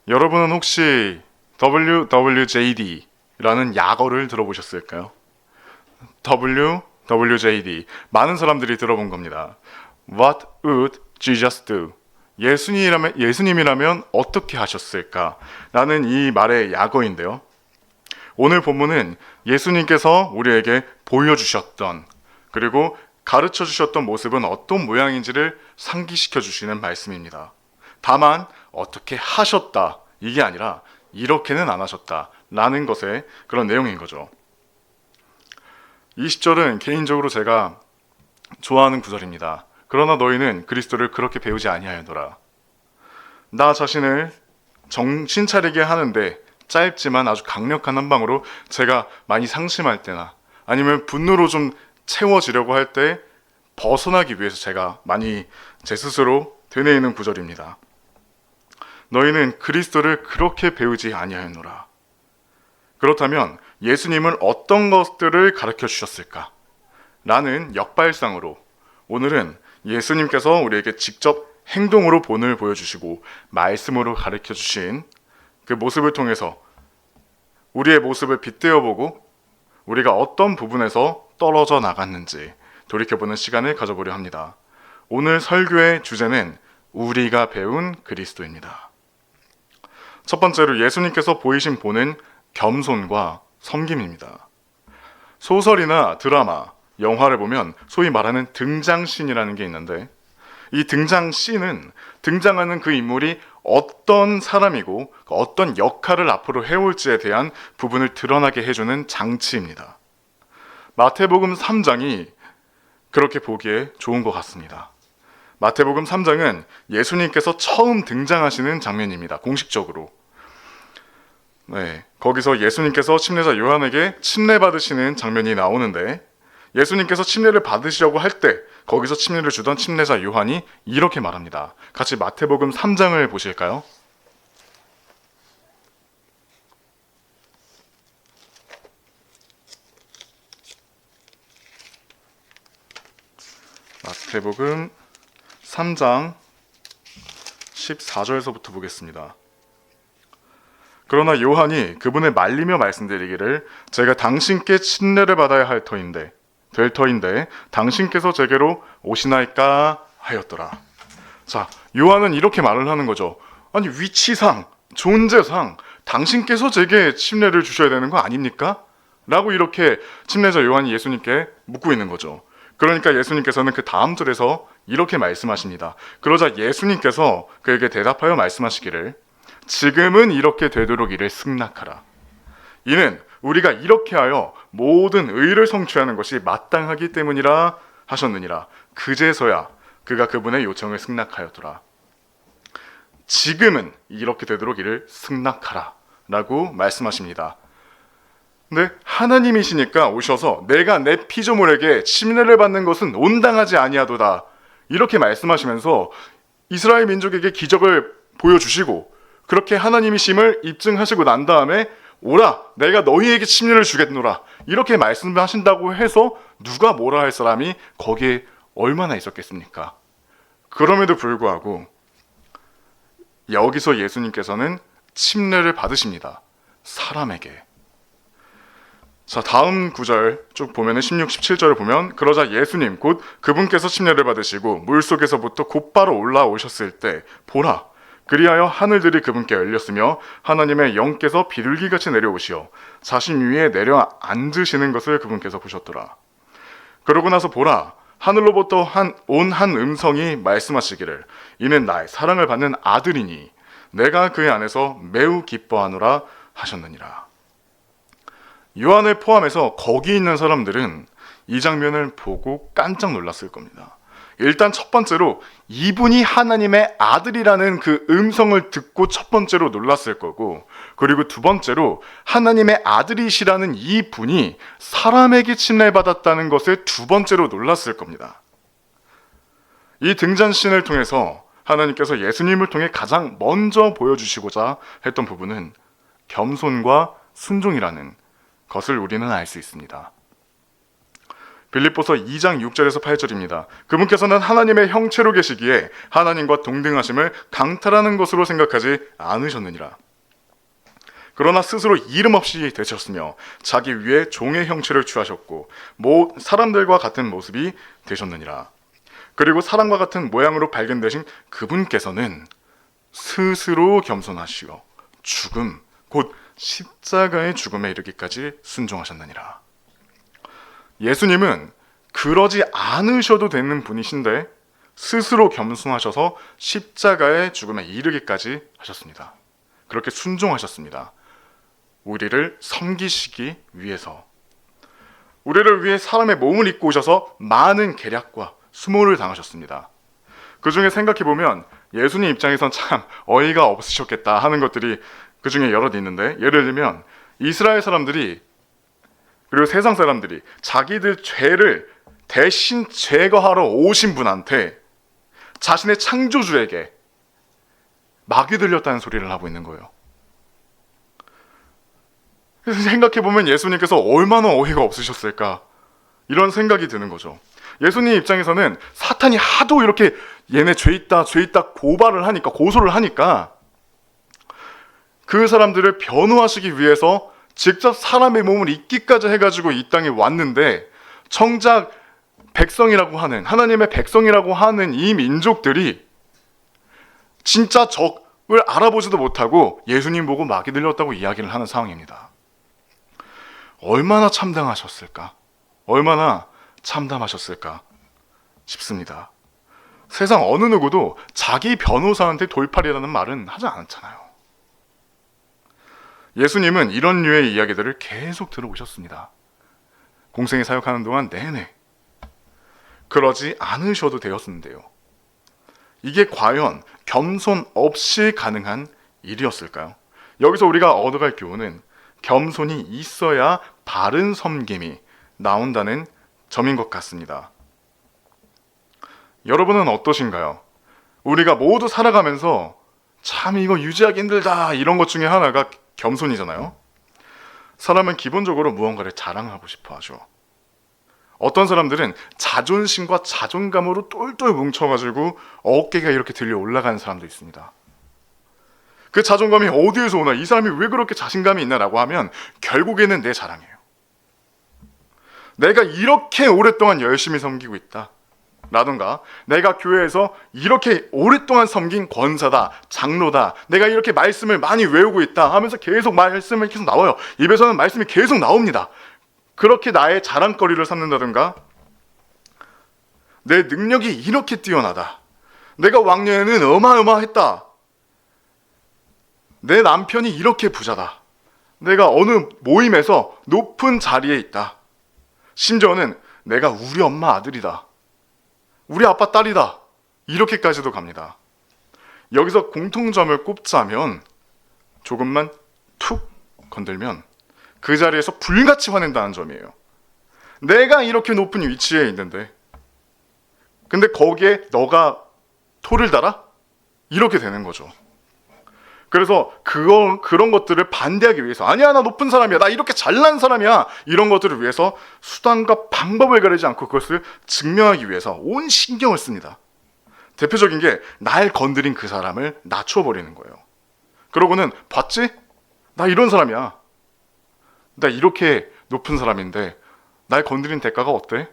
여러분은 혹시 WWJD라는 약어를 들어보셨을까요? WWJD. 많은 사람들이 들어본 겁니다. What would Jesus do? 예수님이라면 어떻게 하셨을까? 라는 이 말의 약어인데요. 오늘 본문은 예수님께서 우리에게 보여주셨던, 그리고 가르쳐 주셨던 모습은 어떤 모양인지를 상기시켜 주시는 말씀입니다. 다만 어떻게 하셨다, 이게 아니라 이렇게는 안 하셨다 라는 것의 그런 내용인 거죠. 20절은 개인적으로 제가 좋아하는 구절입니다. 그러나 너희는 그리스도를 그렇게 배우지 아니하였노라. 나 자신을 정신 차리게 하는데 짧지만 아주 강력한 한 방으로 제가 많이 상심할 때나 아니면 분노로 좀 채워지려고 할 때 벗어나기 위해서 제가 많이 제 스스로 되뇌이는 구절입니다. 너희는 그리스도를 그렇게 배우지 아니하였노라. 그렇다면 예수님은 어떤 것들을 가르쳐 주셨을까? 라는 역발상으로 오늘은 예수님께서 우리에게 직접 행동으로 본을 보여주시고 말씀으로 가르쳐 주신 그 모습을 통해서 우리의 모습을 빗대어 보고 우리가 어떤 부분에서 떨어져 나갔는지 돌이켜보는 시간을 가져보려 합니다. 오늘 설교의 주제는 우리가 배운 그리스도입니다. 첫 번째로 예수님께서 보이신 본은 겸손과 섬김입니다. 소설이나 드라마, 영화를 보면 소위 말하는 등장씬이라는 게 있는데 이 등장씬은 등장하는 그 인물이 어떤 사람이고 어떤 역할을 앞으로 해올지에 대한 부분을 드러나게 해주는 장치입니다. 마태복음 3장이 그렇게 보기에 좋은 것 같습니다. 마태복음 3장은 예수님께서 처음 등장하시는 장면입니다. 공식적으로. 거기서 예수님께서 침례자 요한에게 침례 받으시는 장면이 나오는데 예수님께서 침례를 받으시려고 할 때 거기서 침례를 주던 침례자 요한이 이렇게 말합니다. 같이 마태복음 3장을 보실까요? 마태복음 3장 14절에서부터 보겠습니다. 그러나 요한이 그분을 말리며 말씀드리기를 제가 당신께 침례를 받아야 될 터인데 당신께서 제게로 오시나이까 하였더라. 자, 요한은 이렇게 말을 하는 거죠. 아니, 위치상, 존재상 당신께서 제게 침례를 주셔야 되는 거 아닙니까? 라고 이렇게 침례자 요한이 예수님께 묻고 있는 거죠. 그러니까 예수님께서는 그 다음 절에서 이렇게 말씀하십니다. 그러자 예수님께서 그에게 대답하여 말씀하시기를 지금은 이렇게 되도록 이를 승낙하라. 이는 우리가 이렇게 하여 모든 의를 성취하는 것이 마땅하기 때문이라 하셨느니라. 그제서야 그가 그분의 요청을 승낙하였더라. 지금은 이렇게 되도록 이를 승낙하라 라고 말씀하십니다. 근데 하나님이시니까 오셔서 내가 내 피조물에게 침례를 받는 것은 온당하지 아니하도다 이렇게 말씀하시면서 이스라엘 민족에게 기적을 보여주시고 그렇게 하나님이심을 입증하시고 난 다음에 오라 내가 너희에게 침례를 주겠노라 이렇게 말씀하신다고 해서 누가 뭐라 할 사람이 거기에 얼마나 있었겠습니까? 그럼에도 불구하고 여기서 예수님께서는 침례를 받으십니다. 사람에게. 자, 다음 구절 쭉 보면 16, 17절을 보면 그러자 예수님 곧 그분께서 침례를 받으시고 물속에서부터 곧바로 올라오셨을 때 보라 그리하여 하늘들이 그분께 열렸으며 하나님의 영께서 비둘기같이 내려오시어 자신 위에 내려 앉으시는 것을 그분께서 보셨더라. 그러고 나서 보라 하늘로부터 온 한 음성이 말씀하시기를 이는 나의 사랑을 받는 아들이니 내가 그의 안에서 매우 기뻐하노라 하셨느니라. 요한을 포함해서 거기 있는 사람들은 이 장면을 보고 깜짝 놀랐을 겁니다. 일단 첫 번째로 이분이 하나님의 아들이라는 그 음성을 듣고 첫 번째로 놀랐을 거고 그리고 두 번째로 하나님의 아들이시라는 이 분이 사람에게 침례받았다는 것을 두 번째로 놀랐을 겁니다. 이 등장신을 통해서 하나님께서 예수님을 통해 가장 먼저 보여주시고자 했던 부분은 겸손과 순종이라는 것을 우리는 알 수 있습니다. 빌립보서 2장 6절에서 8절입니다. 그분께서는 하나님의 형체로 계시기에 하나님과 동등하심을 강탈하는 것으로 생각하지 않으셨느니라. 그러나 스스로 이름 없이 되셨으며 자기 위에 종의 형체를 취하셨고 사람들과 같은 모습이 되셨느니라. 그리고 사람과 같은 모양으로 발견되신 그분께서는 스스로 겸손하시어 죽음, 곧 십자가의 죽음에 이르기까지 순종하셨느니라. 예수님은 그러지 않으셔도 되는 분이신데 스스로 겸손하셔서 십자가의 죽음에 이르기까지 하셨습니다. 그렇게 순종하셨습니다. 우리를 섬기시기 위해서, 우리를 위해 사람의 몸을 입고 오셔서 많은 계략과 수모를 당하셨습니다. 그 중에 생각해보면 예수님 입장에선 참 어이가 없으셨겠다 하는 것들이 그 중에 여럿 있는데, 예를 들면 이스라엘 사람들이 그리고 세상 사람들이 자기들 죄를 대신 제거하러 오신 분한테 자신의 창조주에게 막이 들렸다는 소리를 하고 있는 거예요. 그래서 생각해보면 예수님께서 얼마나 어이가 없으셨을까, 이런 생각이 드는 거죠. 예수님 입장에서는 사탄이 하도 이렇게 얘네 죄 있다 고소를 하니까 그 사람들을 변호하시기 위해서 직접 사람의 몸을 입기까지 해가지고 이 땅에 왔는데, 정작 백성이라고 하는, 하나님의 백성이라고 하는 이 민족들이 진짜 적을 알아보지도 못하고 예수님 보고 막이 들렸다고 이야기를 하는 상황입니다. 얼마나 참담하셨을까? 얼마나 참담하셨을까 싶습니다. 세상 어느 누구도 자기 변호사한테 돌팔이라는 말은 하지 않잖아요. 예수님은 이런 류의 이야기들을 계속 들어오셨습니다. 공생에 사역하는 동안 내내. 그러지 않으셔도 되었는데요. 이게 과연 겸손 없이 가능한 일이었을까요? 여기서 우리가 얻어갈 교훈은 겸손이 있어야 바른 섬김이 나온다는 점인 것 같습니다. 여러분은 어떠신가요? 우리가 모두 살아가면서 참 이거 유지하기 힘들다, 이런 것 중에 하나가 겸손이잖아요. 사람은 기본적으로 무언가를 자랑하고 싶어 하죠. 어떤 사람들은 자존심과 자존감으로 똘똘 뭉쳐가지고 어깨가 이렇게 들려 올라가는 사람도 있습니다. 그 자존감이 어디에서 오나, 이 사람이 왜 그렇게 자신감이 있나라고 하면 결국에는 내 자랑이에요. 내가 이렇게 오랫동안 열심히 섬기고 있다 라든가, 내가 교회에서 이렇게 오랫동안 섬긴 권사다, 장로다, 내가 이렇게 말씀을 많이 외우고 있다 하면서 계속 말씀이 계속 나와요. 입에서는 말씀이 계속 나옵니다. 그렇게 나의 자랑거리를 삼는다든가, 내 능력이 이렇게 뛰어나다, 내가 왕년에는 어마어마했다, 내 남편이 이렇게 부자다, 내가 어느 모임에서 높은 자리에 있다, 심지어는 내가 우리 엄마 아들이다, 우리 아빠 딸이다, 이렇게까지도 갑니다. 여기서 공통점을 꼽자면, 조금만 툭 건들면 그 자리에서 불같이 화낸다는 점이에요. 내가 이렇게 높은 위치에 있는데 근데 거기에 너가 토를 달아? 이렇게 되는 거죠. 그래서 그런 것들을 반대하기 위해서, 아니야 나 높은 사람이야, 나 이렇게 잘난 사람이야, 이런 것들을 위해서 수단과 방법을 가리지 않고 그것을 증명하기 위해서 온 신경을 씁니다. 대표적인 게 날 건드린 그 사람을 낮춰버리는 거예요. 그러고는 봤지? 나 이런 사람이야, 나 이렇게 높은 사람인데 날 건드린 대가가 어때?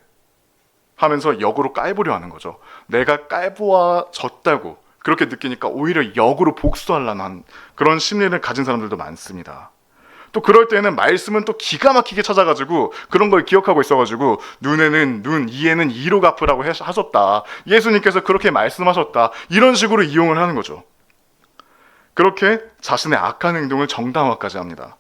하면서 역으로 깔보려 하는 거죠. 내가 깔보아졌다고 그렇게 느끼니까 오히려 역으로 복수하려는 그런 심리를 가진 사람들도 많습니다. 또 그럴 때는 말씀은 또 기가 막히게 찾아가지고 그런 걸 기억하고 있어가지고, 눈에는 눈, 이에는 이로 갚으라고 하셨다, 예수님께서 그렇게 말씀하셨다, 이런 식으로 이용을 하는 거죠. 그렇게 자신의 악한 행동을 정당화까지 합니다.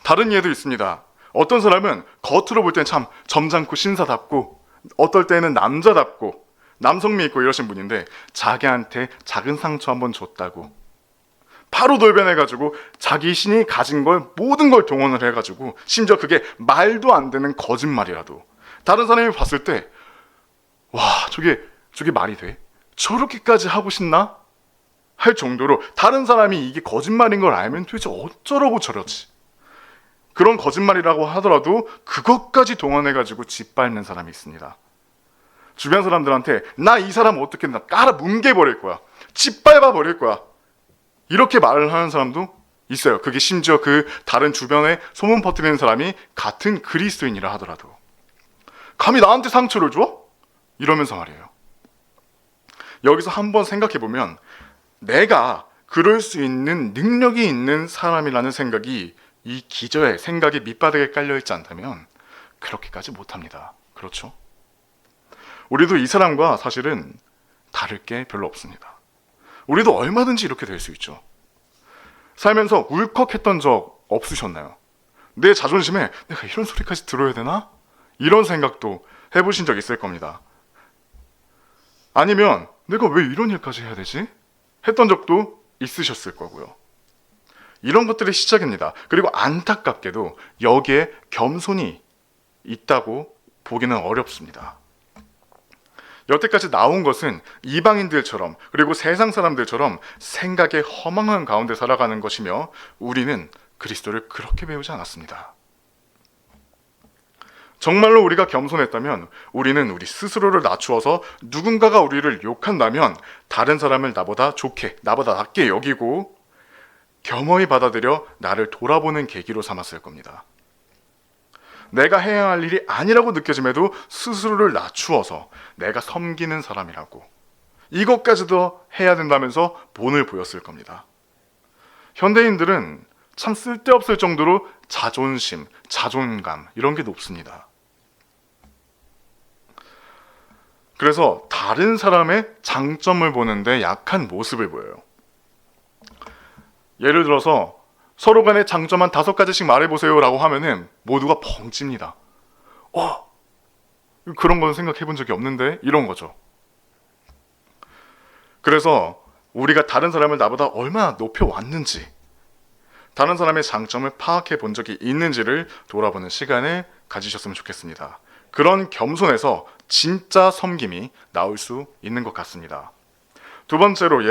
다른 예도 있습니다. 어떤 사람은 겉으로 볼 땐 참 점잖고 신사답고, 어떨 때는 남자답고 남성미 있고 이러신 분인데, 자기한테 작은 상처 한번 줬다고 바로 돌변해가지고 자기 신이 가진 걸 모든 걸 동원을 해가지고, 심지어 그게 말도 안 되는 거짓말이라도 다른 사람이 봤을 때, 와 저게 말이 돼? 저렇게까지 하고 싶나? 할 정도로 다른 사람이 이게 거짓말인 걸 알면 도대체 어쩌라고 저러지? 그런 거짓말이라고 하더라도 그것까지 동원해가지고 짓밟는 사람이 있습니다. 주변 사람들한테 나 이 사람 어떻게 나 깔아 뭉개버릴 거야, 짓밟아 버릴 거야, 이렇게 말을 하는 사람도 있어요. 그게 심지어 그 다른 주변에 소문 퍼뜨리는 사람이 같은 그리스도인이라 하더라도 감히 나한테 상처를 줘? 이러면서 말이에요. 여기서 한번 생각해보면 내가 그럴 수 있는 능력이 있는 사람이라는 생각이 이 기저에 생각이 밑바닥에 깔려있지 않다면 그렇게까지 못합니다. 그렇죠? 우리도 이 사람과 사실은 다를 게 별로 없습니다. 우리도 얼마든지 이렇게 될 수 있죠. 살면서 울컥했던 적 없으셨나요? 내 자존심에 내가 이런 소리까지 들어야 되나? 이런 생각도 해보신 적 있을 겁니다. 아니면 내가 왜 이런 일까지 해야 되지? 했던 적도 있으셨을 거고요. 이런 것들이 시작입니다. 그리고 안타깝게도 여기에 겸손이 있다고 보기는 어렵습니다. 여태까지 나온 것은 이방인들처럼 그리고 세상 사람들처럼 생각의 허망한 가운데 살아가는 것이며 우리는 그리스도를 그렇게 배우지 않았습니다. 정말로 우리가 겸손했다면 우리는 우리 스스로를 낮추어서 누군가가 우리를 욕한다면 다른 사람을 나보다 좋게, 나보다 낫게 여기고 겸허히 받아들여 나를 돌아보는 계기로 삼았을 겁니다. 내가 해야 할 일이 아니라고 느껴짐에도 스스로를 낮추어서 내가 섬기는 사람이라고 이것까지도 해야 된다면서 본을 보였을 겁니다. 현대인들은 참 쓸데없을 정도로 자존심, 자존감 이런 게 높습니다. 그래서 다른 사람의 장점을 보는데 약한 모습을 보여요. 예를 들어서 서로 간의 장점 한 5가지씩 말해보세요 라고 하면은 모두가 벙찝니다. 그런 건 생각해 본 적이 없는데 이런 거죠. 그래서 우리가 다른 사람을 나보다 얼마나 높여왔는지, 다른 사람의 장점을 파악해 본 적이 있는지를 돌아보는 시간을 가지셨으면 좋겠습니다. 그런 겸손에서 진짜 섬김이 나올 수 있는 것 같습니다. 두 번째로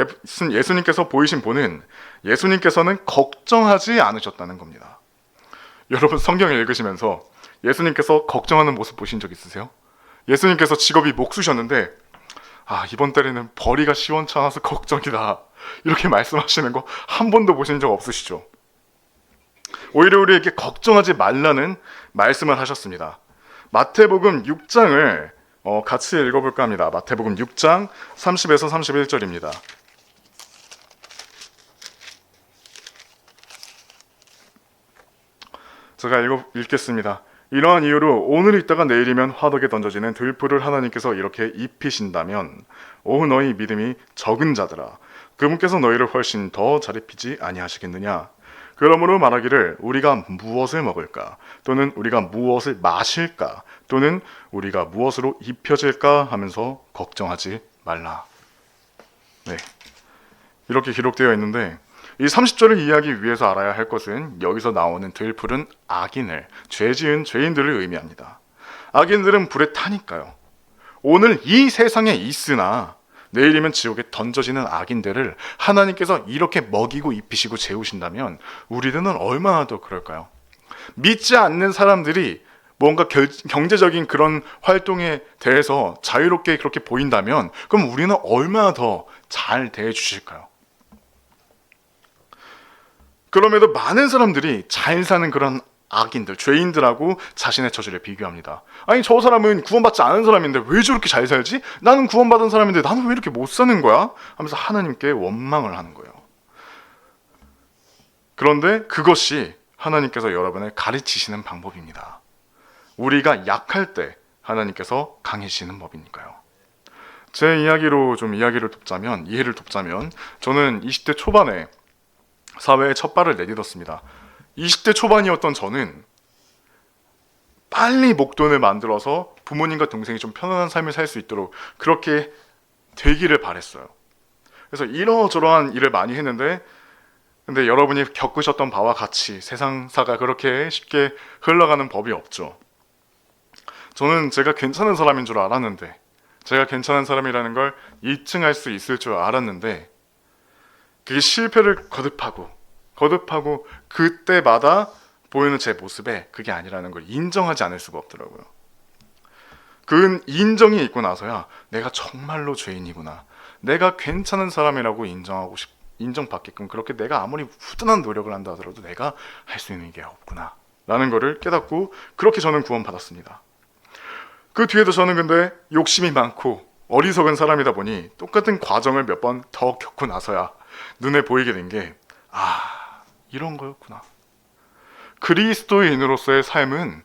예수님께서 보이신 본은 예수님께서는 걱정하지 않으셨다는 겁니다. 여러분 성경을 읽으시면서 예수님께서 걱정하는 모습 보신 적 있으세요? 예수님께서 직업이 목수셨는데 이번 달에는 벌이가 시원찮아서 걱정이다 이렇게 말씀하시는 거 한 번도 보신 적 없으시죠? 오히려 우리에게 걱정하지 말라는 말씀을 하셨습니다. 마태복음 6장을 같이 읽어볼까 합니다. 마태복음 6장 30에서 31절입니다. 제가 읽겠습니다. 이러한 이유로 오늘 있다가 내일이면 화덕에 던져지는 들풀을 하나님께서 이렇게 입히신다면 오 너희 믿음이 적은 자들아 그분께서 너희를 훨씬 더 잘 입히지 아니하시겠느냐. 그러므로 말하기를 우리가 무엇을 먹을까 또는 우리가 무엇을 마실까 또는 우리가 무엇으로 입혀질까 하면서 걱정하지 말라. 네, 이렇게 기록되어 있는데 이 30절을 이해하기 위해서 알아야 할 것은 여기서 나오는 들풀은 악인을, 죄 지은 죄인들을 의미합니다. 악인들은 불에 타니까요. 오늘 이 세상에 있으나 내일이면 지옥에 던져지는 악인들을 하나님께서 이렇게 먹이고 입히시고 재우신다면 우리들은 얼마나 더 그럴까요? 믿지 않는 사람들이 뭔가 경제적인 그런 활동에 대해서 자유롭게 그렇게 보인다면 그럼 우리는 얼마나 더 잘 대해 주실까요? 그럼에도 많은 사람들이 잘 사는 그런 악인들, 죄인들하고 자신의 처지를 비교합니다. 아니 저 사람은 구원받지 않은 사람인데 왜 저렇게 잘 살지? 나는 구원받은 사람인데 나는 왜 이렇게 못 사는 거야? 하면서 하나님께 원망을 하는 거예요. 그런데 그것이 하나님께서 여러분을 가르치시는 방법입니다. 우리가 약할 때 하나님께서 강해지시는 법이니까요. 제 이야기로 좀 이해를 돕자면 저는 20대 초반에 사회에 첫 발을 내딛었습니다. 20대 초반이었던 저는 빨리 목돈을 만들어서 부모님과 동생이 좀 편안한 삶을 살 수 있도록 그렇게 되기를 바랬어요. 그래서 이러저러한 일을 많이 했는데 근데 여러분이 겪으셨던 바와 같이 세상사가 그렇게 쉽게 흘러가는 법이 없죠. 저는 제가 괜찮은 사람인 줄 알았는데 제가 괜찮은 사람이라는 걸 입증할 수 있을 줄 알았는데 그게 실패를 거듭하고 그때마다 보이는 제 모습에 그게 아니라는 걸 인정하지 않을 수가 없더라고요. 그 인정이 있고 나서야 내가 정말로 죄인이구나, 내가 괜찮은 사람이라고 인정받게끔, 그렇게 내가 아무리 후련한 노력을 한다 하더라도 내가 할 수 있는 게 없구나 라는 거를 깨닫고, 그렇게 저는 구원받았습니다. 그 뒤에도 저는 근데 욕심이 많고 어리석은 사람이다 보니 똑같은 과정을 몇 번 더 겪고 나서야 눈에 보이게 된 게, 이런 거였구나. 그리스도인으로서의 삶은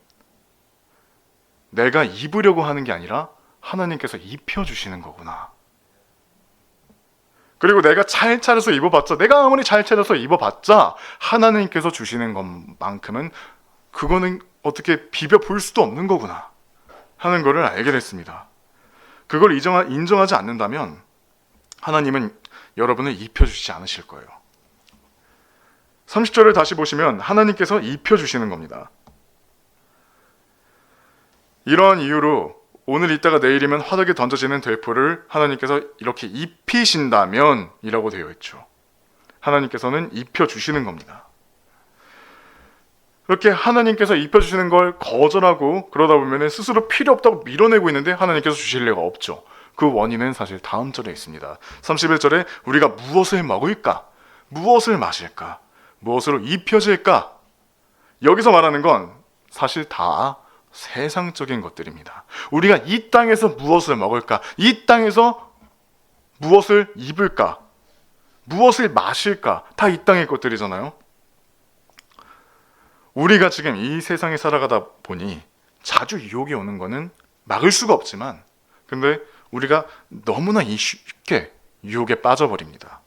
내가 입으려고 하는 게 아니라 하나님께서 입혀주시는 거구나. 그리고 내가 잘 차려서 입어봤자, 내가 아무리 잘 차려서 입어봤자 하나님께서 주시는 것만큼은 그거는 어떻게 비벼 볼 수도 없는 거구나 하는 거를 알게 됐습니다. 그걸 인정하지 않는다면 하나님은 여러분을 입혀주시지 않으실 거예요. 30절을 다시 보시면 하나님께서 입혀주시는 겁니다. 이러한 이유로 오늘 있다가 내일이면 화덕에 던져지는 대포를 하나님께서 이렇게 입히신다면 이라고 되어 있죠. 하나님께서는 입혀주시는 겁니다. 그렇게 하나님께서 입혀주시는 걸 거절하고 그러다 보면 스스로 필요 없다고 밀어내고 있는데 하나님께서 주실 리가 없죠. 그 원인은 사실 다음 절에 있습니다. 31절에 우리가 무엇을 먹을까? 무엇을 마실까? 무엇으로 입혀질까? 여기서 말하는 건 사실 다 세상적인 것들입니다. 우리가 이 땅에서 무엇을 먹을까? 이 땅에서 무엇을 입을까? 무엇을 마실까? 다 이 땅의 것들이잖아요. 우리가 지금 이 세상에 살아가다 보니 자주 유혹이 오는 거는 막을 수가 없지만, 근데 우리가 너무나 쉽게 유혹에 빠져버립니다.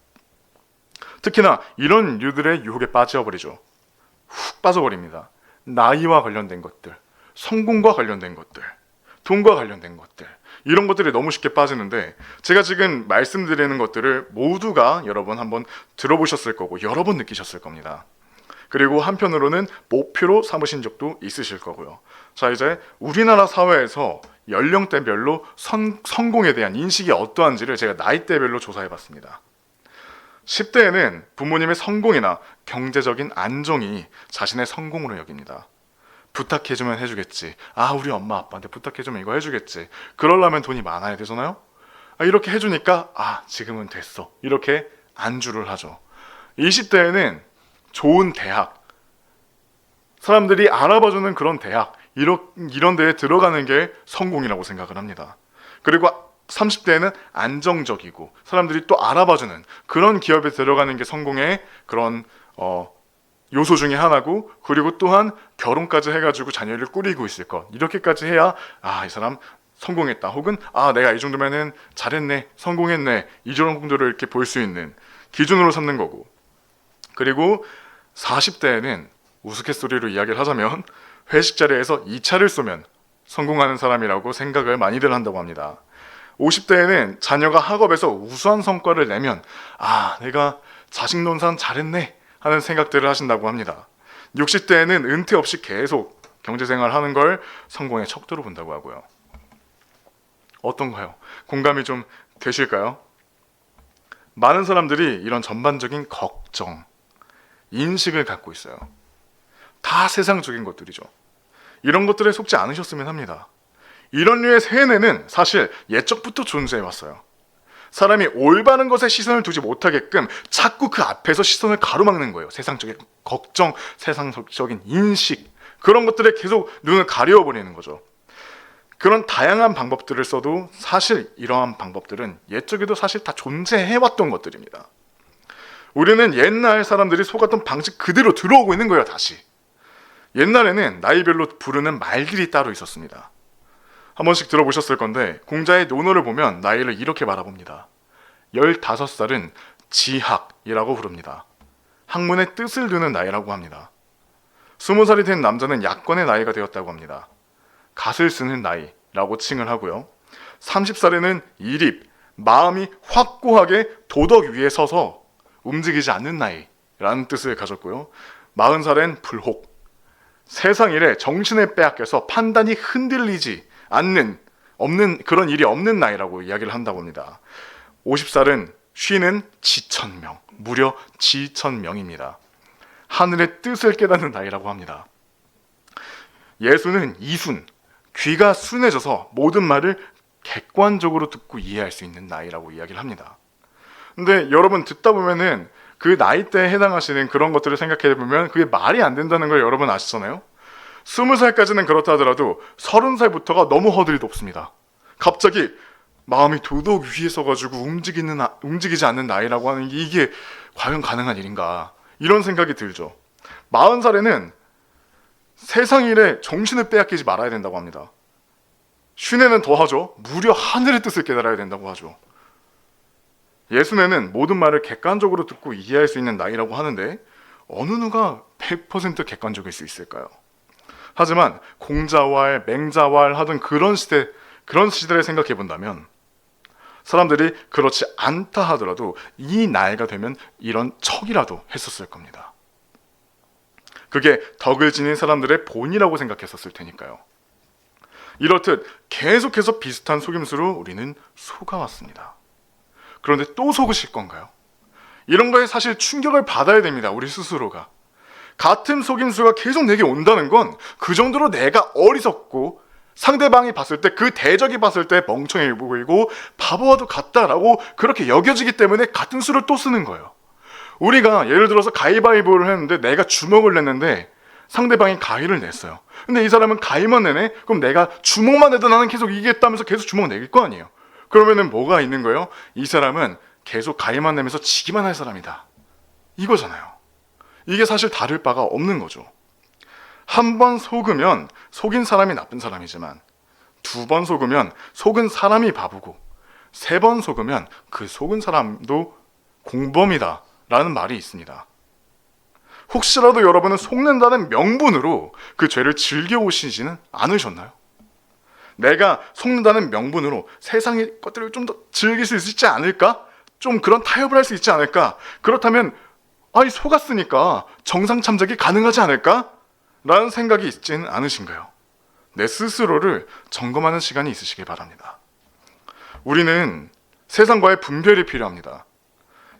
특히나 이런 류들의 유혹에 빠져버리죠. 훅 빠져버립니다. 나이와 관련된 것들, 성공과 관련된 것들, 돈과 관련된 것들, 이런 것들이 너무 쉽게 빠지는데, 제가 지금 말씀드리는 것들을 모두가 여러분 한번 들어보셨을 거고 여러 번 느끼셨을 겁니다. 그리고 한편으로는 목표로 삼으신 적도 있으실 거고요. 자, 이제 우리나라 사회에서 연령대별로 성공에 대한 인식이 어떠한지를 제가 나이대별로 조사해봤습니다. 10대에는 부모님의 성공이나 경제적인 안정이 자신의 성공으로 여깁니다. 부탁해주면 해주겠지. 우리 엄마 아빠한테 부탁해주면 이거 해주겠지. 그러려면 돈이 많아야 되잖아요. 이렇게 해주니까 지금은 됐어, 이렇게 안주를 하죠. 20대에는 좋은 대학, 사람들이 알아봐주는 그런 대학, 이런 데에 들어가는 게 성공이라고 생각을 합니다. 그리고 30대에는 안정적이고 사람들이 또 알아봐주는 그런 기업에 들어가는 게 성공의 그런 요소 중에 하나고, 그리고 또한 결혼까지 해가지고 자녀를 꾸리고 있을 것, 이렇게까지 해야 이 사람 성공했다, 혹은 내가 이 정도면은 잘했네, 성공했네, 이 정도를 이렇게 볼 수 있는 기준으로 삼는 거고. 그리고 40대에는 우스갯소리로 이야기를 하자면 회식 자리에서 2차를 쏘면 성공하는 사람이라고 생각을 많이들 한다고 합니다. 50대에는 자녀가 학업에서 우수한 성과를 내면 내가 자식 논산 잘했네 하는 생각들을 하신다고 합니다. 60대에는 은퇴 없이 계속 경제생활을 하는 걸 성공의 척도로 본다고 하고요. 어떤가요? 공감이 좀 되실까요? 많은 사람들이 이런 전반적인 걱정, 인식을 갖고 있어요. 다 세상적인 것들이죠. 이런 것들에 속지 않으셨으면 합니다. 이런 류의 세뇌는 사실 예적부터 존재해 왔어요. 사람이 올바른 것에 시선을 두지 못하게끔 자꾸 그 앞에서 시선을 가로막는 거예요. 세상적인 걱정, 세상적인 인식, 그런 것들에 계속 눈을 가려버리는 거죠. 그런 다양한 방법들을 써도 사실 이러한 방법들은 옛적에도 사실 다 존재해왔던 것들입니다. 우리는 옛날 사람들이 속았던 방식 그대로 들어오고 있는 거예요. 다시. 옛날에는 나이별로 부르는 말들이 따로 있었습니다. 한 번씩 들어보셨을 건데, 공자의 논어를 보면 나이를 이렇게 말해봅니다. 15살은 지학이라고 부릅니다. 학문의 뜻을 두는 나이라고 합니다. 20살이 된 남자는 약권의 나이가 되었다고 합니다. 갓을 쓰는 나이라고 칭을 하고요. 30살에는 이립, 마음이 확고하게 도덕 위에 서서 움직이지 않는 나이라는 뜻을 가졌고요. 40살엔 불혹, 세상 일에 정신을 빼앗겨서 판단이 흔들리지 없는 그런 일이 없는 나이라고 이야기를 한다고 합니다. 50살은 쉬는 지천명, 무려 지천명입니다. 하늘의 뜻을 깨닫는 나이라고 합니다. 예수는 이순, 귀가 순해져서 모든 말을 객관적으로 듣고 이해할 수 있는 나이라고 이야기를 합니다. 근데 여러분 듣다 보면은 그 나이대에 해당하시는 그런 것들을 생각해 보면 그게 말이 안 된다는 걸 여러분 아시잖아요. 20살까지는 그렇다 하더라도 30살부터가 너무 허들이 높습니다. 갑자기 마음이 도덕 위에 서가지고 움직이지 않는 나이라고 하는 게 이게 과연 가능한 일인가, 이런 생각이 들죠. 40살에는 세상 일에 정신을 빼앗기지 말아야 된다고 합니다. 쉰에는 더 하죠. 무려 하늘의 뜻을 깨달아야 된다고 하죠. 예순에는 모든 말을 객관적으로 듣고 이해할 수 있는 나이라고 하는데 어느 누가 100% 객관적일 수 있을까요? 하지만 공자왈, 맹자왈 하던 그런 시대를 생각해 본다면 사람들이 그렇지 않다 하더라도 이 나이가 되면 이런 척이라도 했었을 겁니다. 그게 덕을 지닌 사람들의 본이라고 생각했었을 테니까요. 이렇듯 계속해서 비슷한 속임수로 우리는 속아왔습니다. 그런데 또 속으실 건가요? 이런 거에 사실 충격을 받아야 됩니다. 우리 스스로가. 같은 속임수가 계속 내게 온다는 건 그 정도로 내가 어리석고 상대방이 봤을 때, 그 대적이 봤을 때 멍청해 보이고 바보와도 같다라고 그렇게 여겨지기 때문에 같은 수를 또 쓰는 거예요. 우리가 예를 들어서 가위바위보를 했는데 내가 주먹을 냈는데 상대방이 가위를 냈어요. 근데 이 사람은 가위만 내네? 그럼 내가 주먹만 내도 나는 계속 이기겠다면서 계속 주먹 내길 거 아니에요. 그러면은 뭐가 있는 거예요? 이 사람은 계속 가위만 내면서 지기만 할 사람이다, 이거잖아요. 이게 사실 다를 바가 없는 거죠. 한 번 속으면 속인 사람이 나쁜 사람이지만 2번 속으면 속은 사람이 바보고 3번 속으면 그 속은 사람도 공범이다 라는 말이 있습니다. 혹시라도 여러분은 속는다는 명분으로 그 죄를 즐겨오시지는 않으셨나요? 내가 속는다는 명분으로 세상의 것들을 좀 더 즐길 수 있지 않을까? 좀 그런 타협을 할 수 있지 않을까? 그렇다면 속았으니까 정상 참작이 가능하지 않을까? 라는 생각이 있지는 않으신가요? 내 스스로를 점검하는 시간이 있으시길 바랍니다. 우리는 세상과의 분별이 필요합니다.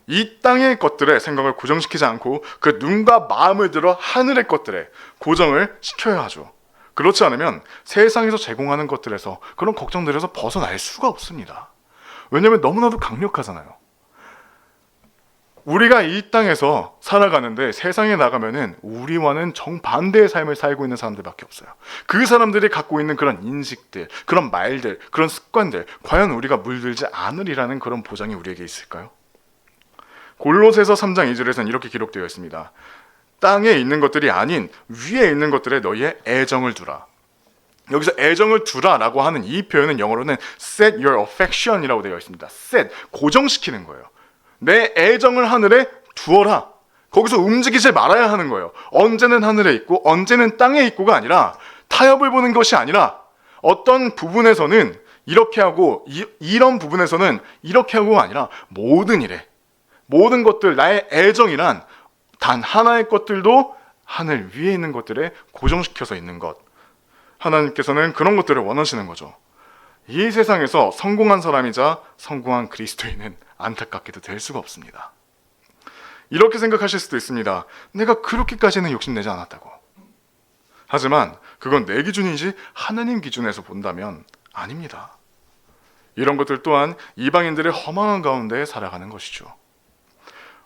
이 땅의 것들에 생각을 고정시키지 않고 그 눈과 마음을 들어 하늘의 것들에 고정을 시켜야 하죠. 그렇지 않으면 세상에서 제공하는 것들에서, 그런 걱정들에서 벗어날 수가 없습니다. 왜냐하면 너무나도 강력하잖아요. 우리가 이 땅에서 살아가는데 세상에 나가면은 우리와는 정반대의 삶을 살고 있는 사람들밖에 없어요. 그 사람들이 갖고 있는 그런 인식들, 그런 말들, 그런 습관들, 과연 우리가 물들지 않으리라는 그런 보장이 우리에게 있을까요? 골로새서 3장 2절에서는 이렇게 기록되어 있습니다. 땅에 있는 것들이 아닌 위에 있는 것들에 너희의 애정을 두라. 여기서 애정을 두라라고 하는 이 표현은 영어로는 set your affection이라고 되어 있습니다. set, 고정시키는 거예요. 내 애정을 하늘에 두어라. 거기서 움직이지 말아야 하는 거예요. 언제는 하늘에 있고 언제는 땅에 있고가 아니라, 타협을 보는 것이 아니라 어떤 부분에서는 이렇게 하고 이런 부분에서는 이렇게 하고가 아니라 모든 일에, 모든 것들, 나의 애정이란 단 하나의 것들도 하늘 위에 있는 것들에 고정시켜서 있는 것. 하나님께서는 그런 것들을 원하시는 거죠. 이 세상에서 성공한 사람이자 성공한 그리스도인은 안타깝게도 될 수가 없습니다. 이렇게 생각하실 수도 있습니다. 내가 그렇게까지는 욕심내지 않았다고. 하지만 그건 내 기준이지 하나님 기준에서 본다면 아닙니다. 이런 것들 또한 이방인들의 허망한 가운데 살아가는 것이죠.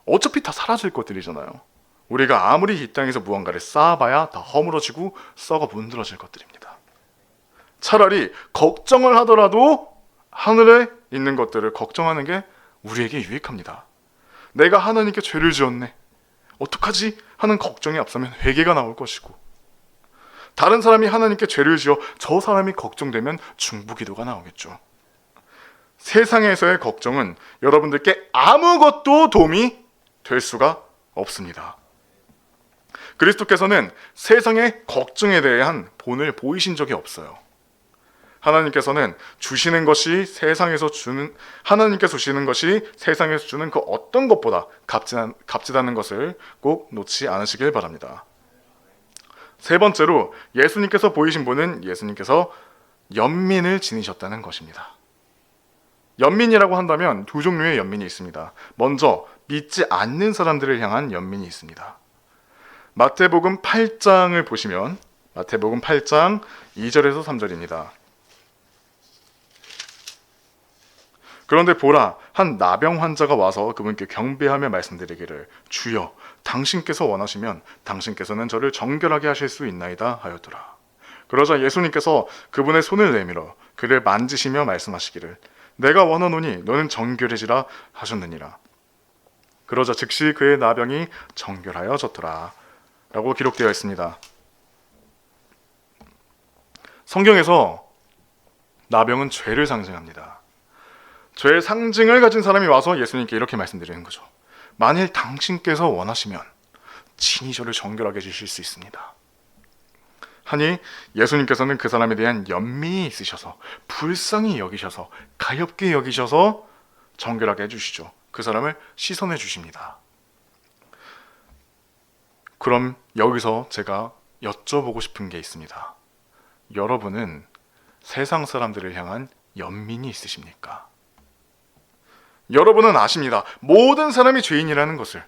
어차피 다 사라질 것들이잖아요. 우리가 아무리 이 땅에서 무언가를 쌓아봐야 다 허물어지고 썩어 문드러질 것들입니다. 차라리 걱정을 하더라도 하늘에 있는 것들을 걱정하는 게 우리에게 유익합니다. 내가 하나님께 죄를 지었네, 어떡하지? 하는 걱정이 앞서면 회개가 나올 것이고, 다른 사람이 하나님께 죄를 지어 저 사람이 걱정되면 중보기도가 나오겠죠. 세상에서의 걱정은 여러분들께 아무것도 도움이 될 수가 없습니다. 그리스도께서는 세상의 걱정에 대한 본을 보이신 적이 없어요. 하나님께서는 주시는 것이 하나님께서 주시는 것이 세상에서 주는 그 어떤 것보다 값지다는 것을 꼭 놓지 않으시길 바랍니다. 세 번째로 예수님께서 보이신 본은 예수님께서 연민을 지니셨다는 것입니다. 연민이라고 한다면 2종류의 연민이 있습니다. 먼저 믿지 않는 사람들을 향한 연민이 있습니다. 마태복음 8장을 보시면 마태복음 8장 2절에서 3절입니다. 그런데 보라, 한 나병 환자가 와서 그분께 경배하며 말씀드리기를, 주여, 당신께서 원하시면 당신께서는 저를 정결하게 하실 수 있나이다 하였더라. 그러자 예수님께서 그분의 손을 내밀어 그를 만지시며 말씀하시기를, 내가 원하노니 너는 정결해지라 하셨느니라. 그러자 즉시 그의 나병이 정결하여졌더라 라고 기록되어 있습니다. 성경에서 나병은 죄를 상징합니다. 죄의 상징을 가진 사람이 와서 예수님께 이렇게 말씀드리는 거죠. 만일 당신께서 원하시면 친히 저를 정결하게 해주실 수 있습니다. 하니 예수님께서는 그 사람에 대한 연민이 있으셔서, 불쌍히 여기셔서, 가엾게 여기셔서 정결하게 해주시죠. 그 사람을 씻어내 주십니다. 그럼 여기서 제가 여쭤보고 싶은 게 있습니다. 여러분은 세상 사람들을 향한 연민이 있으십니까? 여러분은 아십니다. 모든 사람이 죄인이라는 것을.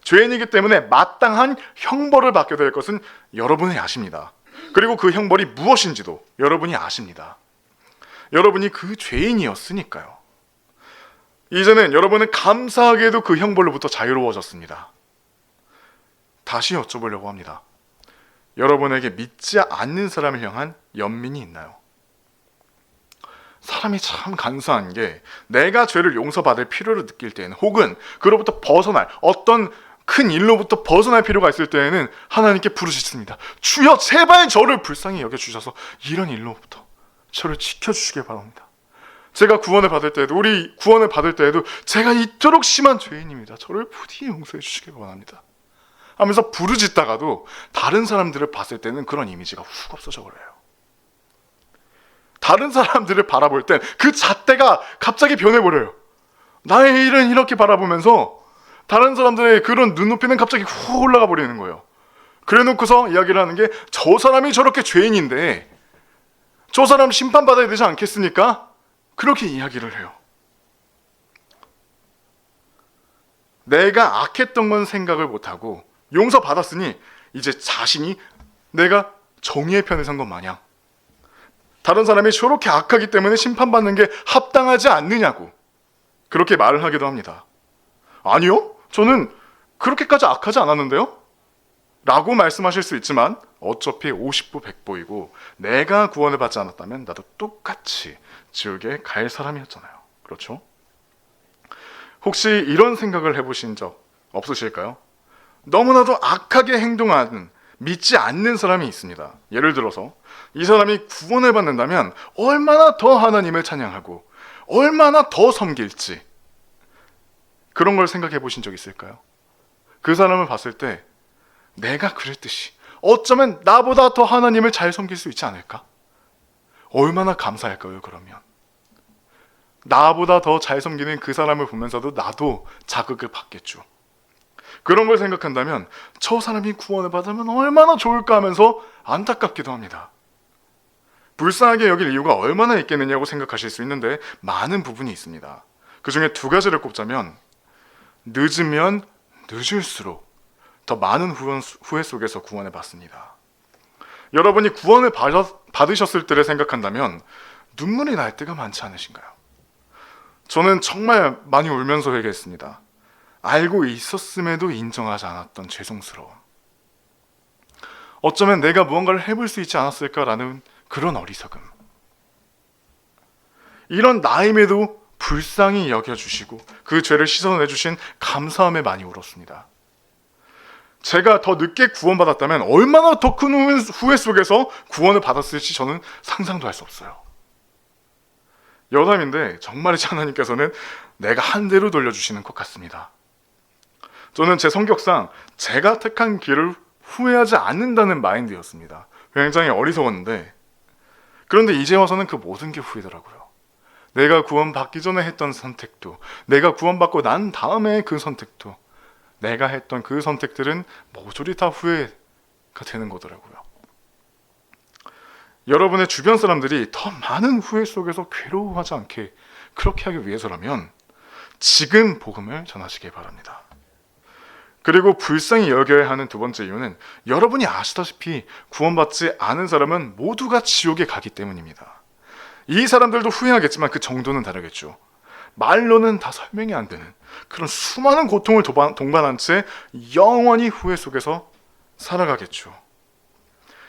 죄인이기 때문에 마땅한 형벌을 받게 될 것은 여러분이 아십니다. 그리고 그 형벌이 무엇인지도 여러분이 아십니다. 여러분이 그 죄인이었으니까요. 이제는 여러분은 감사하게도 그 형벌로부터 자유로워졌습니다. 다시 여쭤보려고 합니다. 여러분에게 믿지 않는 사람을 향한 연민이 있나요? 사람이 참 간사한 게, 내가 죄를 용서받을 필요를 느낄 때에는, 혹은 그로부터 벗어날, 어떤 큰 일로부터 벗어날 필요가 있을 때에는 하나님께 부르짖습니다. 주여, 제발 저를 불쌍히 여겨주셔서 이런 일로부터 저를 지켜주시길 바랍니다. 제가 구원을 받을 때에도, 우리 구원을 받을 때에도 제가 이토록 심한 죄인입니다. 저를 부디 용서해 주시길 원합니다 하면서 부르짖다가도 다른 사람들을 봤을 때는 그런 이미지가 훅 없어져 버려요. 다른 사람들을 바라볼 땐 그 잣대가 갑자기 변해버려요. 나의 일은 이렇게 바라보면서 다른 사람들의 그런 눈높이는 갑자기 훅 올라가 버리는 거예요. 그래 놓고서 이야기를 하는 게, 저 사람이 저렇게 죄인인데 저 사람 심판받아야 되지 않겠습니까? 그렇게 이야기를 해요. 내가 악했던 건 생각을 못하고 용서받았으니 이제 자신이 내가 정의의 편에 선 것 마냥 다른 사람이 저렇게 악하기 때문에 심판받는 게 합당하지 않느냐고 그렇게 말을 하기도 합니다. 아니요, 저는 그렇게까지 악하지 않았는데요? 라고 말씀하실 수 있지만 어차피 50부 100보이고 내가 구원을 받지 않았다면 나도 똑같이 지옥에 갈 사람이었잖아요. 그렇죠? 혹시 이런 생각을 해보신 적 없으실까요? 너무나도 악하게 행동하는, 믿지 않는 사람이 있습니다. 예를 들어서 이 사람이 구원을 받는다면 얼마나 더 하나님을 찬양하고 얼마나 더 섬길지, 그런 걸 생각해 보신 적 있을까요? 그 사람을 봤을 때 내가 그랬듯이 어쩌면 나보다 더 하나님을 잘 섬길 수 있지 않을까? 얼마나 감사할까요? 그러면 나보다 더 잘 섬기는 그 사람을 보면서도 나도 자극을 받겠죠. 그런 걸 생각한다면 저 사람이 구원을 받으면 얼마나 좋을까 하면서 안타깝기도 합니다. 불쌍하게 여길 이유가 얼마나 있겠느냐고 생각하실 수 있는데 많은 부분이 있습니다. 그 중에 두 가지를 꼽자면, 늦으면 늦을수록 더 많은 후회 속에서 구원을 받습니다. 여러분이 구원을 받으셨을 때를 생각한다면 눈물이 날 때가 많지 않으신가요? 저는 정말 많이 울면서 회개했습니다. 알고 있었음에도 인정하지 않았던 죄송스러움. 어쩌면 내가 무언가를 해볼 수 있지 않았을까라는 그런 어리석음. 이런 나임에도 불쌍히 여겨주시고 그 죄를 씻어내주신 감사함에 많이 울었습니다. 제가 더 늦게 구원받았다면 얼마나 더 큰 후회 속에서 구원을 받았을지 저는 상상도 할 수 없어요. 여담인데 정말이지 하나님께서는 내가 한 대로 돌려주시는 것 같습니다. 저는 제 성격상 제가 택한 길을 후회하지 않는다는 마인드였습니다. 굉장히 어리석었는데, 그런데 이제 와서는 그 모든 게 후회더라고요. 내가 구원받기 전에 했던 선택도, 내가 구원받고 난 다음에 그 선택도, 내가 했던 그 선택들은 모조리 다 후회가 되는 거더라고요. 여러분의 주변 사람들이 더 많은 후회 속에서 괴로워하지 않게 그렇게 하기 위해서라면 지금 복음을 전하시길 바랍니다. 그리고 불쌍히 여겨야 하는 두 번째 이유는 여러분이 아시다시피 구원받지 않은 사람은 모두가 지옥에 가기 때문입니다. 이 사람들도 후회하겠지만 그 정도는 다르겠죠. 말로는 다 설명이 안 되는 그런 수많은 고통을 동반한 채 영원히 후회 속에서 살아가겠죠.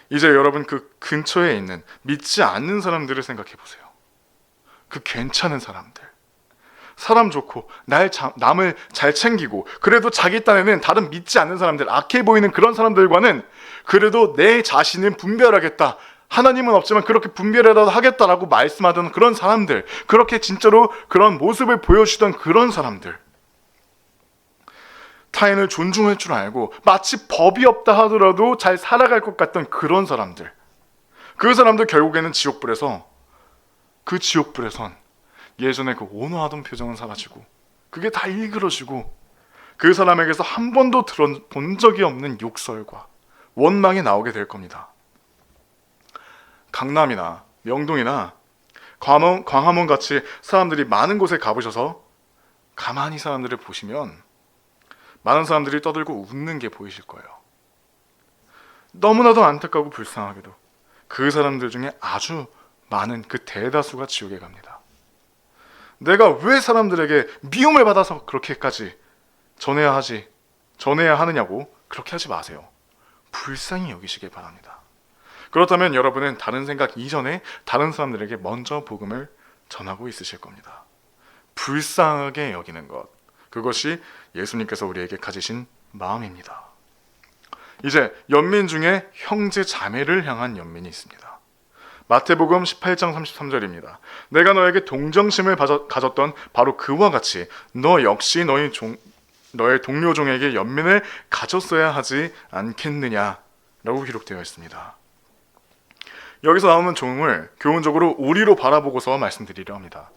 이제 여러분 그 근처에 있는 믿지 않는 사람들을 생각해 보세요. 그 괜찮은 사람들, 사람 좋고 남을 잘 챙기고 그래도 자기 딴에는 다른 믿지 않는 사람들, 악해 보이는 그런 사람들과는 그래도 내 자신은 분별하겠다, 하나님은 없지만 그렇게 분별이라도 하겠다라고 말씀하던 그런 사람들, 그렇게 진짜로 그런 모습을 보여주던 그런 사람들, 타인을 존중할 줄 알고 마치 법이 없다 하더라도 잘 살아갈 것 같던 그런 사람들, 그 사람들 결국에는 지옥불에서, 그 지옥불에선 예전에 그 온화하던 표정은 사라지고 그게 다 일그러지고 그 사람에게서 한 번도 들어본 적이 없는 욕설과 원망이 나오게 될 겁니다. 강남이나 명동이나 광화문 같이 사람들이 많은 곳에 가보셔서 가만히 사람들을 보시면 많은 사람들이 떠들고 웃는 게 보이실 거예요. 너무나도 안타깝고 불쌍하게도 그 사람들 중에 아주 많은 그 대다수가 지옥에 갑니다. 내가 왜 사람들에게 미움을 받아서 그렇게까지 전해야 하느냐고 그렇게 하지 마세요. 불쌍히 여기시길 바랍니다. 그렇다면 여러분은 다른 생각 이전에 다른 사람들에게 먼저 복음을 전하고 있으실 겁니다. 불쌍하게 여기는 것, 그것이 예수님께서 우리에게 가지신 마음입니다. 이제 연민 중에 형제 자매를 향한 연민이 있습니다. 마태복음 18장 33절입니다. 내가 너에게 동정심을 가졌던 바로 그와 같이 너 역시 너의 동료 종에게 연민을 가졌어야 하지 않겠느냐라고 기록되어 있습니다. 여기서 나오는 종을 교훈적으로 우리로 바라보고서 말씀드리려 합니다.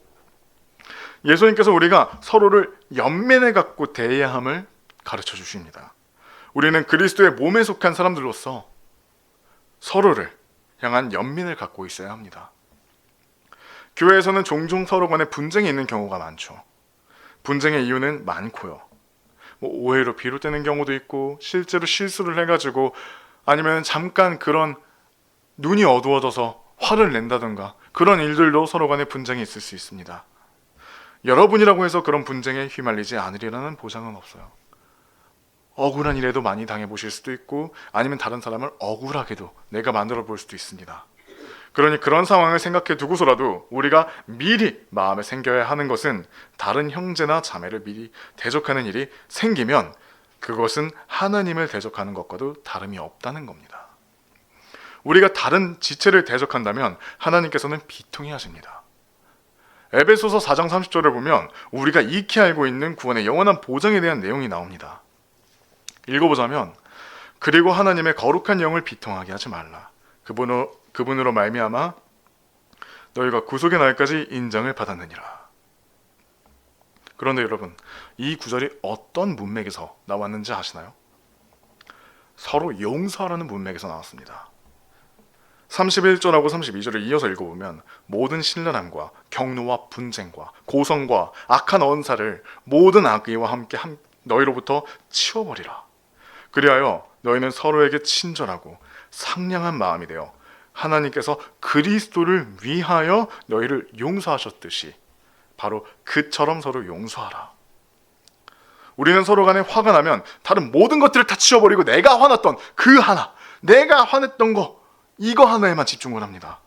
예수님께서 우리가 서로를 연민을 갖고 대해야 함을 가르쳐 주십니다. 우리는 그리스도의 몸에 속한 사람들로서 서로를 향한 연민을 갖고 있어야 합니다. 교회에서는 종종 서로 간에 분쟁이 있는 경우가 많죠. 분쟁의 이유는 많고요. 오해로 비롯되는 경우도 있고 실제로 실수를 해가지고 아니면 잠깐 그런 눈이 어두워져서 화를 낸다든가 그런 일들도 서로 간에 분쟁이 있을 수 있습니다. 여러분이라고 해서 그런 분쟁에 휘말리지 않으리라는 보장은 없어요. 억울한 일에도 많이 당해보실 수도 있고 아니면 다른 사람을 억울하게도 내가 만들어 볼 수도 있습니다. 그러니 그런 상황을 생각해 두고서라도 우리가 미리 마음에 생겨야 하는 것은 다른 형제나 자매를 미리 대적하는 일이 생기면 그것은 하나님을 대적하는 것과도 다름이 없다는 겁니다. 우리가 다른 지체를 대적한다면 하나님께서는 비통해 하십니다. 에베소서 4장 30절을 보면 우리가 익히 알고 있는 구원의 영원한 보장에 대한 내용이 나옵니다. 읽어보자면 그리고 하나님의 거룩한 영을 비통하게 하지 말라. 그분으로 말미암아 너희가 구속의 날까지 인정을 받았느니라. 그런데 여러분, 이 구절이 어떤 문맥에서 나왔는지 아시나요? 서로 용서하라는 문맥에서 나왔습니다. 31절하고 32절을 이어서 읽어보면 모든 신랄함과 경노와 분쟁과 고성과 악한 언사를 모든 악의와 함께 너희로부터 치워버리라. 그리하여 너희는 서로에게 친절하고 상냥한 마음이 되어 하나님께서 그리스도를 위하여 너희를 용서하셨듯이 바로 그처럼 서로 용서하라. 우리는 서로 간에 화가 나면 다른 모든 것들을 다 치워버리고 내가 화났던 그 하나, 내가 화냈던 거, 이거 하나에만 집중을 합니다.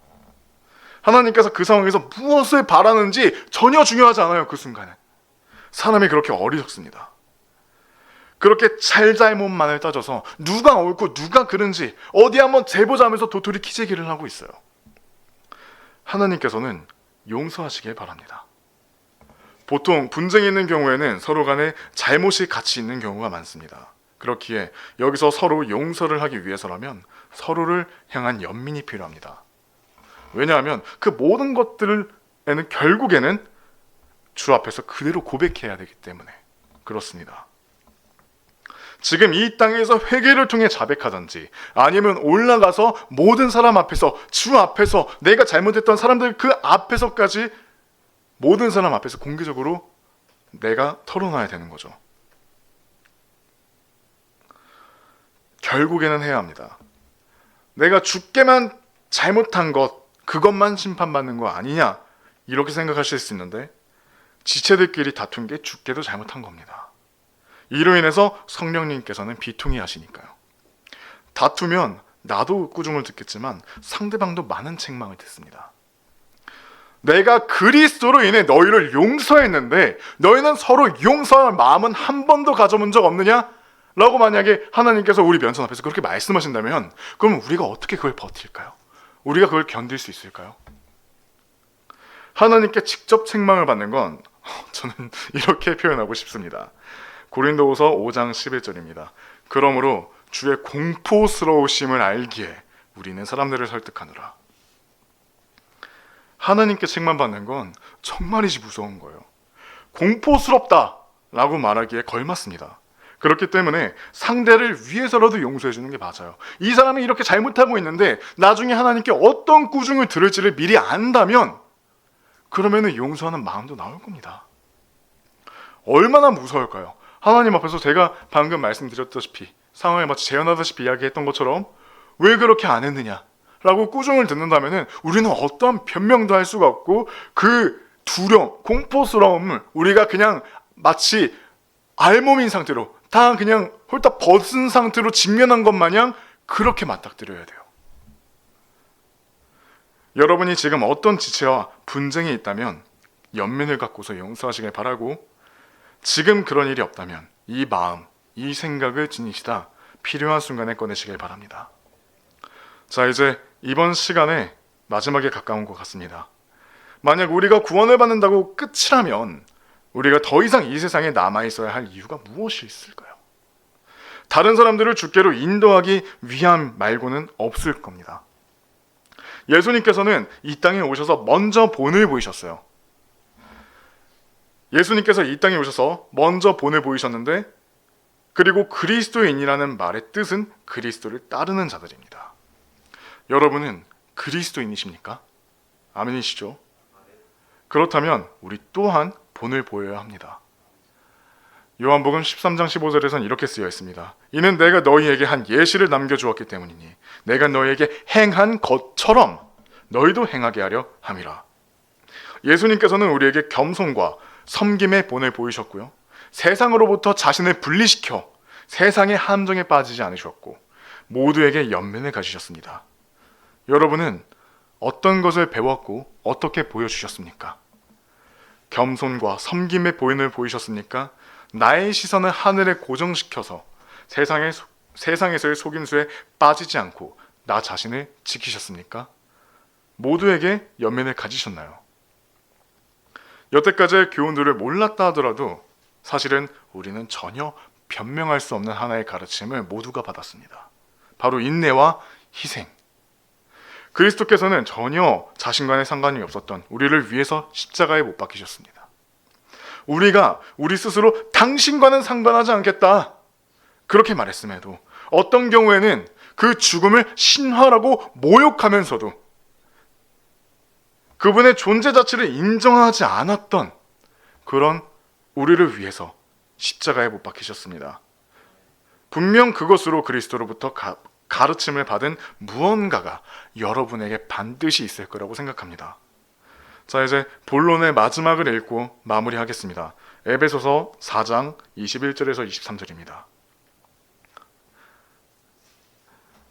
하나님께서 그 상황에서 무엇을 바라는지 전혀 중요하지 않아요. 그 순간에 사람이 그렇게 어리석습니다. 그렇게 잘잘못만을 따져서 누가 옳고 누가 그른지 어디 한번 재보자면서 도토리 키재기를 하고 있어요. 하나님께서는 용서하시길 바랍니다. 보통 분쟁이 있는 경우에는 서로 간에 잘못이 같이 있는 경우가 많습니다. 그렇기에 여기서 서로 용서를 하기 위해서라면 서로를 향한 연민이 필요합니다. 왜냐하면 그 모든 것들에는 결국에는 주 앞에서 그대로 고백해야 되기 때문에 그렇습니다. 지금 이 땅에서 회개를 통해 자백하든지 아니면 올라가서 모든 사람 앞에서 주 앞에서 내가 잘못했던 사람들 그 앞에서까지 모든 사람 앞에서 공개적으로 내가 털어놔야 되는 거죠. 결국에는 해야 합니다. 내가 죽게만 잘못한 것, 그것만 심판받는 거 아니냐, 이렇게 생각하실 수 있는데 지체들끼리 다툰 게 죽게도 잘못한 겁니다. 이로 인해서 성령님께서는 비통해 하시니까요. 다투면 나도 꾸중을 듣겠지만 상대방도 많은 책망을 듣습니다. 내가 그리스도로 인해 너희를 용서했는데 너희는 서로 용서할 마음은 한 번도 가져본 적 없느냐? 라고 만약에 하나님께서 우리 면전 앞에서 그렇게 말씀하신다면 그럼 우리가 어떻게 그걸 버틸까요? 우리가 그걸 견딜 수 있을까요? 하나님께 직접 책망을 받는 건 저는 이렇게 표현하고 싶습니다. 고린도후서 5장 11절입니다. 그러므로 주의 공포스러우심을 알기에 우리는 사람들을 설득하노라. 하나님께 책망받는 건 정말이지 무서운 거예요. 공포스럽다 라고 말하기에 걸맞습니다. 그렇기 때문에 상대를 위해서라도 용서해 주는 게 맞아요. 이 사람이 이렇게 잘못하고 있는데 나중에 하나님께 어떤 꾸중을 들을지를 미리 안다면 그러면은 용서하는 마음도 나올 겁니다. 얼마나 무서울까요? 하나님 앞에서 제가 방금 말씀드렸다시피 상황에 마치 재현하다시피 이야기했던 것처럼 왜 그렇게 안 했느냐 라고 꾸중을 듣는다면은 우리는 어떠한 변명도 할 수가 없고 그 두려움, 공포스러움을 우리가 그냥 마치 알몸인 상태로 다 그냥 홀딱 벗은 상태로 직면한 것 마냥 그렇게 맞닥뜨려야 돼요. 여러분이 지금 어떤 지체와 분쟁이 있다면 연민을 갖고서 용서하시길 바라고, 지금 그런 일이 없다면 이 마음, 이 생각을 지니시다 필요한 순간에 꺼내시길 바랍니다. 자, 이제 이번 시간에 마지막에 가까운 것 같습니다. 만약 우리가 구원을 받는다고 끝이라면 우리가 더 이상 이 세상에 남아있어야 할 이유가 무엇이 있을까요? 다른 사람들을 주께로 인도하기 위함 말고는 없을 겁니다. 예수님께서는 이 땅에 오셔서 먼저 본을 보이셨어요. 예수님께서 이 땅에 오셔서 먼저 본을 보이셨는데, 그리고 그리스도인이라는 말의 뜻은 그리스도를 따르는 자들입니다. 여러분은 그리스도인이십니까? 아멘이시죠? 그렇다면 우리 또한 본을 보여야 합니다. 요한복음 13장 15절에선 이렇게 쓰여 있습니다. 이는 내가 너희에게 한 예시를 남겨주었기 때문이니 내가 너희에게 행한 것처럼 너희도 행하게 하려 함이라. 예수님께서는 우리에게 겸손과 섬김의 본을 보이셨고요, 세상으로부터 자신을 분리시켜 세상의 함정에 빠지지 않으셨고 모두에게 연민을 가지셨습니다. 여러분은 어떤 것을 배웠고 어떻게 보여주셨습니까? 겸손과 섬김의 본을 보이셨습니까? 나의 시선을 하늘에 고정시켜서 세상에서의 속임수에 빠지지 않고 나 자신을 지키셨습니까? 모두에게 연민을 가지셨나요? 여태까지의 교훈들을 몰랐다 하더라도 사실은 우리는 전혀 변명할 수 없는 하나의 가르침을 모두가 받았습니다. 바로 인내와 희생. 그리스도께서는 전혀 자신과는 상관이 없었던 우리를 위해서 십자가에 못 박히셨습니다. 우리가 우리 스스로 당신과는 상관하지 않겠다 그렇게 말했음에도 어떤 경우에는 그 죽음을 신화라고 모욕하면서도 그분의 존재 자체를 인정하지 않았던 그런 우리를 위해서 십자가에 못 박히셨습니다. 분명 그것으로 그리스도로부터 가르침을 받은 무언가가 여러분에게 반드시 있을 거라고 생각합니다. 자, 이제 본론의 마지막을 읽고 마무리하겠습니다. 에베소서 4장 21절에서 23절입니다.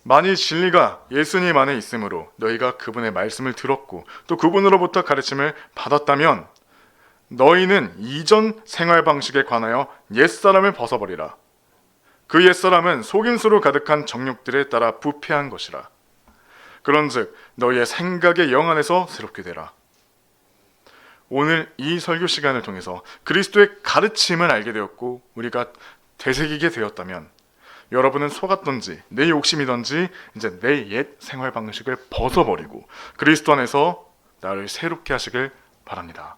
만일 진리가 예수님 안에 있으므로 너희가 그분의 말씀을 들었고 또 그분으로부터 가르침을 받았다면 너희는 이전 생활 방식에 관하여 옛사람을 벗어버리라. 그 옛사람은 속임수로 가득한 정욕들에 따라 부패한 것이라. 그런즉 너희의 생각의 영 안에서 새롭게 되라. 오늘 이 설교 시간을 통해서 그리스도의 가르침을 알게 되었고 우리가 되새기게 되었다면 여러분은 속았던지 내 욕심이던지 이제 내 옛 생활 방식을 벗어버리고 그리스도 안에서 나를 새롭게 하시길 바랍니다.